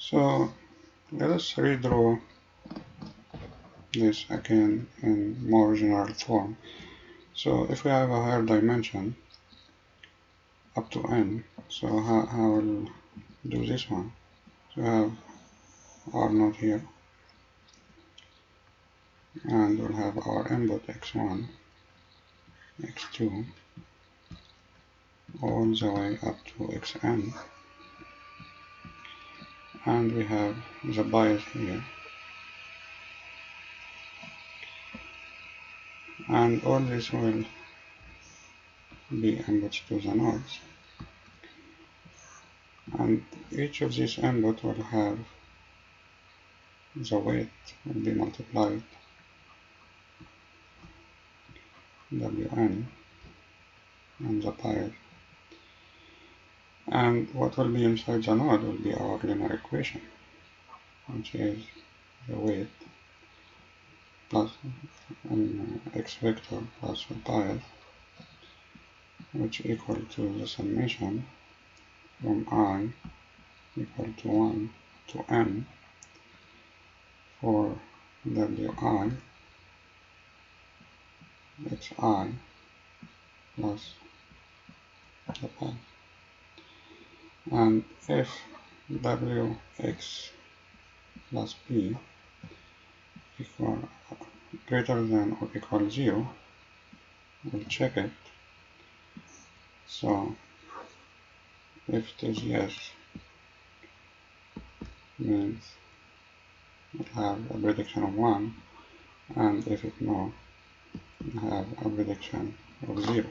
So let us redraw this again in more general form. So if we have a higher dimension up to n, so how we'll do this one? So we have R0 here, and we'll have our input x1, x2, all the way up to xn, and we have the bias here, and all this will be inputs to the nodes, and each of these inputs will have the weight will be multiplied Wn and the bias, and what will be inside the node will be our linear equation, which is the weight plus x vector plus the bias, which equal to the summation from I equal to 1 to n for Wi xi plus the bias. And if Wx plus p equal greater than or equal 0, we'll check it. So if it is yes, means we'll have a prediction of 1, and if it no, we'll have a prediction of 0.